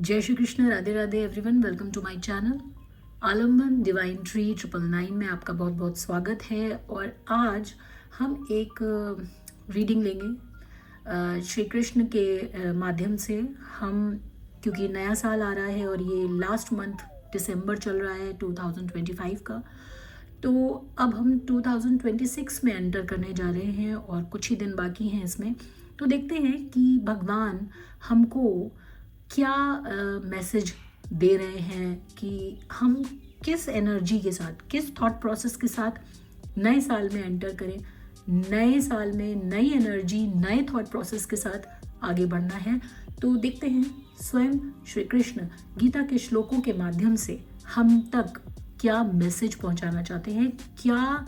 जय Shri Krishna, Radhe Radhe everyone. Welcome to my channel Alamban divine tree 999 में आपका बहुत बहुत स्वागत है। और आज हम एक रीडिंग लेंगे श्री कृष्ण के माध्यम से। हम क्योंकि नया साल आ रहा है और ये लास्ट मंथ दिसंबर चल रहा है 2025 का, तो अब हम 2026 में एंटर करने जा रहे हैं और कुछ ही दिन बाकी हैं इसमें। तो देखते हैं कि भगवान हमको क्या मैसेज दे रहे हैं कि हम किस एनर्जी के साथ, किस थॉट प्रोसेस के साथ नए साल में एंटर करें। नए साल में नई एनर्जी, नए थॉट प्रोसेस के साथ आगे बढ़ना है। तो देखते हैं स्वयं श्री कृष्ण गीता के श्लोकों के माध्यम से हम तक क्या मैसेज पहुंचाना चाहते हैं, क्या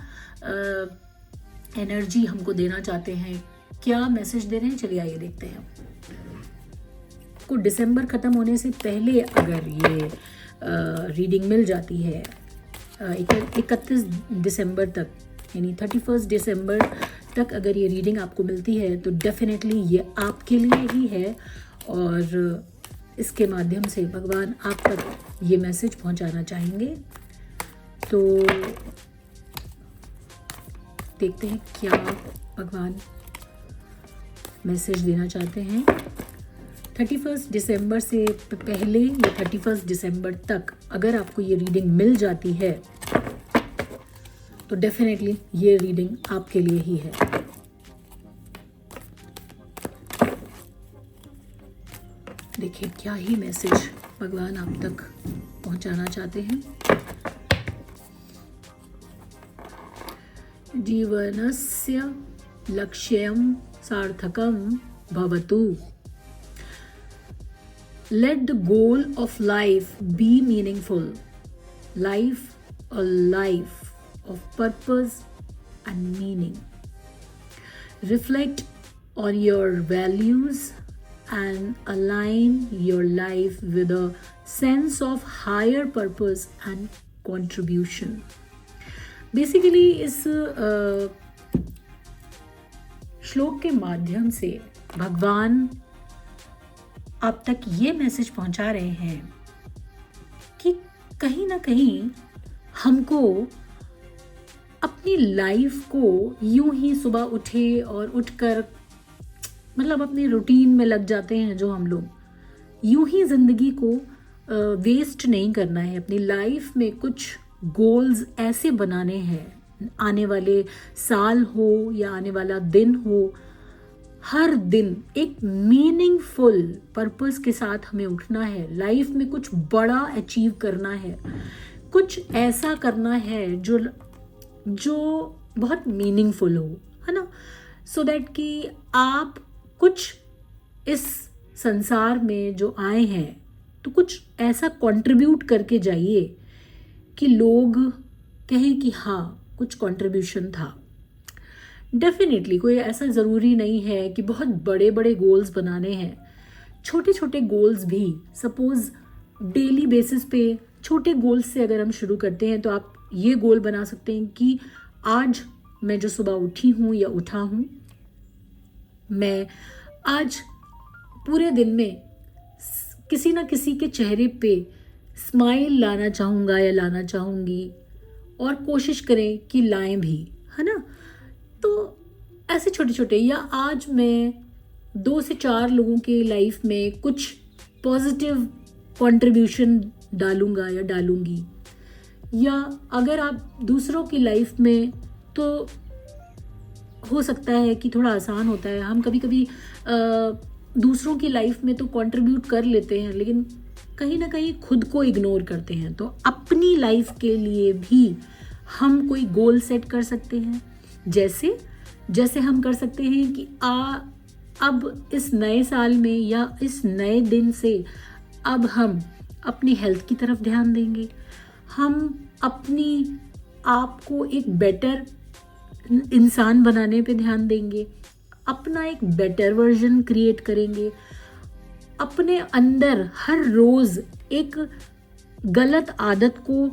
एनर्जी हमको देना चाहते हैं, क्या मैसेज दे रहे हैं। चलिए आइए देखते हैं। को दिसंबर ख़त्म होने से पहले अगर ये रीडिंग मिल जाती है 31 दिसंबर तक, यानी 31 दिसंबर तक अगर ये रीडिंग आपको मिलती है तो डेफिनेटली ये आपके लिए ही है। और इसके माध्यम से भगवान आप तक ये मैसेज पहुंचाना चाहेंगे। तो देखते हैं क्या भगवान मैसेज देना चाहते हैं। 31 दिसंबर से पहले या 31 दिसंबर तक अगर आपको ये रीडिंग मिल जाती है तो डेफिनेटली ये रीडिंग आपके लिए ही है। देखिए क्या ही मैसेज भगवान आप तक पहुंचाना चाहते हैं। जीवनस्य लक्ष्यं सार्थकं भवतु। Let the goal of life be meaningful. Life, a life of purpose and meaning. Reflect on your values and align your life with a sense of higher purpose and contribution. Basically, इस श्लोक के माध्यम से भगवान आप तक ये message पहुंचा रहे हैं कि कहीं ना कहीं हमको अपनी लाइफ को यूं ही सुबह उठे और उठकर मतलब अपने रूटीन में लग जाते हैं जो हम लोग, यूं ही ज़िंदगी को वेस्ट नहीं करना है। अपनी लाइफ में कुछ गोल्स ऐसे बनाने हैं, आने वाले साल हो या आने वाला दिन हो, हर दिन एक मीनिंगफुल पर्पस के साथ हमें उठना है। लाइफ में कुछ बड़ा अचीव करना है, कुछ ऐसा करना है जो बहुत मीनिंगफुल हो, है ना। सो दैट कि आप कुछ इस संसार में जो आए हैं तो कुछ ऐसा कंट्रीब्यूट करके जाइए कि लोग कहें कि हाँ कुछ कंट्रीब्यूशन था। डेफिनेटली कोई ऐसा ज़रूरी नहीं है कि बहुत बड़े बड़े गोल्स बनाने हैं। छोटे छोटे गोल्स भी, सपोज़ डेली बेसिस पे छोटे गोल्स से अगर हम शुरू करते हैं तो आप ये गोल बना सकते हैं कि आज मैं जो सुबह उठी हूँ या उठा हूँ, मैं आज पूरे दिन में किसी ना किसी के चेहरे पे स्माइल लाना चाहूँगा या लाना चाहूँगी, और कोशिश करें कि लाएं भी, है ना। तो ऐसे छोटे छोटे, या आज मैं 2 से 4 लोगों के लाइफ में कुछ पॉजिटिव कंट्रीब्यूशन डालूंगा या डालूंगी। या अगर आप दूसरों की लाइफ में, तो हो सकता है कि थोड़ा आसान होता है, हम कभी कभी दूसरों की लाइफ में तो कंट्रीब्यूट कर लेते हैं लेकिन कहीं ना कहीं खुद को इग्नोर करते हैं। तो अपनी लाइफ के लिए भी हम कोई गोल सेट कर सकते हैं। जैसे हम कर सकते हैं कि अब इस नए साल में या इस नए दिन से अब हम अपनी हेल्थ की तरफ ध्यान देंगे, हम अपनी आप को एक बेटर इंसान बनाने पे ध्यान देंगे, अपना एक बेटर वर्जन क्रिएट करेंगे, अपने अंदर हर रोज़ एक गलत आदत को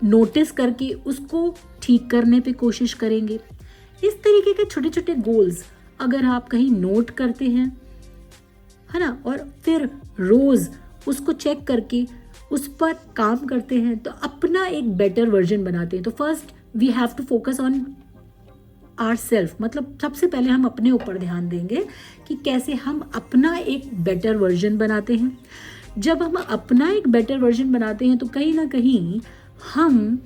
नोटिस करके उसको ठीक करने पे कोशिश करेंगे। इस तरीके के छोटे छोटे गोल्स अगर आप कहीं नोट करते हैं, है ना, और फिर रोज़ उसको चेक करके उस पर काम करते हैं तो अपना एक बेटर वर्जन बनाते हैं। तो first we have to focus on our self, मतलब सबसे पहले हम अपने ऊपर ध्यान देंगे कि कैसे हम अपना एक बेटर वर्जन बनाते हैं। जब हम अपना एक बेटर वर्जन बनाते हैं तो कहीं ना कहीं हम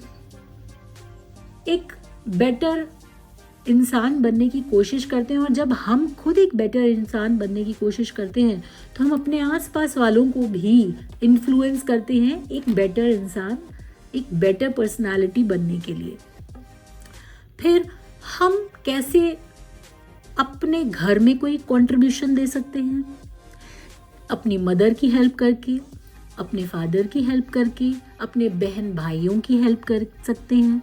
एक बेटर इंसान बनने की कोशिश करते हैं, और जब हम खुद एक बेटर इंसान बनने की कोशिश करते हैं तो हम अपने आसपास वालों को भी इन्फ्लुएंस करते हैं एक बेटर इंसान, एक बेटर पर्सनालिटी बनने के लिए। फिर हम कैसे अपने घर में कोई कंट्रीब्यूशन दे सकते हैं, अपनी मदर की हेल्प करके, अपने फादर की हेल्प करके, अपने बहन भाइयों की हेल्प कर सकते हैं।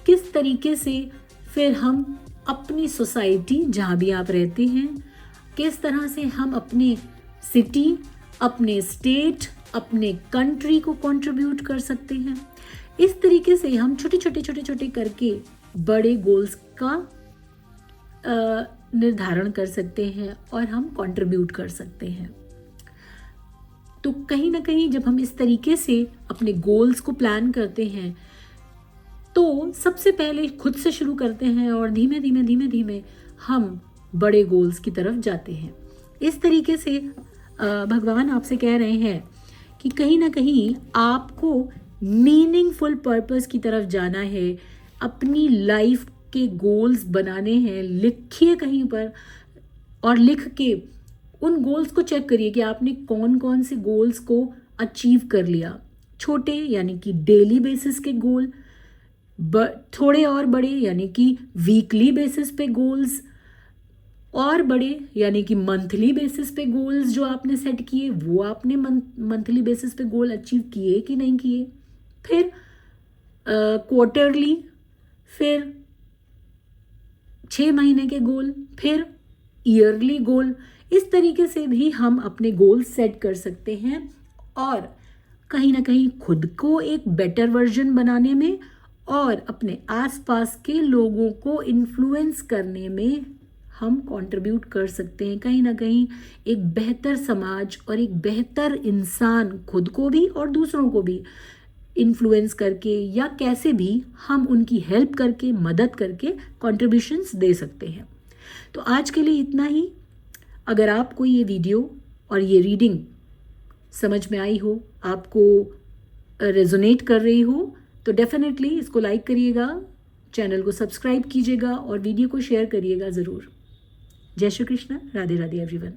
किस तरीके से फिर हम अपनी सोसाइटी जहाँ भी आप रहते हैं, किस तरह से हम अपने सिटी, अपने स्टेट, अपने कंट्री को कंट्रीब्यूट कर सकते हैं। इस तरीके से हम छोटे करके बड़े गोल्स का निर्धारण कर सकते हैं और हम कंट्रीब्यूट कर सकते हैं। तो कहीं ना कहीं जब हम इस तरीके से अपने गोल्स को प्लान करते हैं तो सबसे पहले खुद से शुरू करते हैं और धीमे धीमे हम बड़े गोल्स की तरफ जाते हैं। इस तरीके से भगवान आपसे कह रहे हैं कि कहीं ना कहीं आपको मीनिंगफुल पर्पस की तरफ जाना है, अपनी लाइफ के गोल्स बनाने हैं। लिखिए कहीं पर और लिख के उन गोल्स को चेक करिए कि आपने कौन कौन से गोल्स को अचीव कर लिया। छोटे यानी कि डेली बेसिस के गोल, थोड़े और बड़े यानी कि वीकली बेसिस पे गोल्स, और बड़े यानी कि मंथली बेसिस पे गोल्स जो आपने सेट किए वो आपने मंथली बेसिस पे गोल अचीव किए कि नहीं किए। फिर क्वार्टरली, फिर 6 महीने के गोल, फिर ईयरली गोल। इस तरीके से भी हम अपने गोल सेट कर सकते हैं और कहीं ना कहीं खुद को एक बेटर वर्जन बनाने में और अपने आसपास के लोगों को इन्फ्लुएंस करने में हम कंट्रीब्यूट कर सकते हैं। कहीं ना कहीं एक बेहतर समाज और एक बेहतर इंसान, खुद को भी और दूसरों को भी इन्फ्लुएंस करके या कैसे भी हम उनकी हेल्प करके, मदद करके कंट्रीब्यूशंस दे सकते हैं। तो आज के लिए इतना ही। अगर आपको ये वीडियो और ये रीडिंग समझ में आई हो, आपको रेजोनेट कर रही हो, तो डेफिनेटली इसको लाइक करिएगा, चैनल को सब्सक्राइब कीजिएगा और वीडियो को शेयर करिएगा ज़रूर। जय श्री कृष्ण, राधे राधे एवरीवन।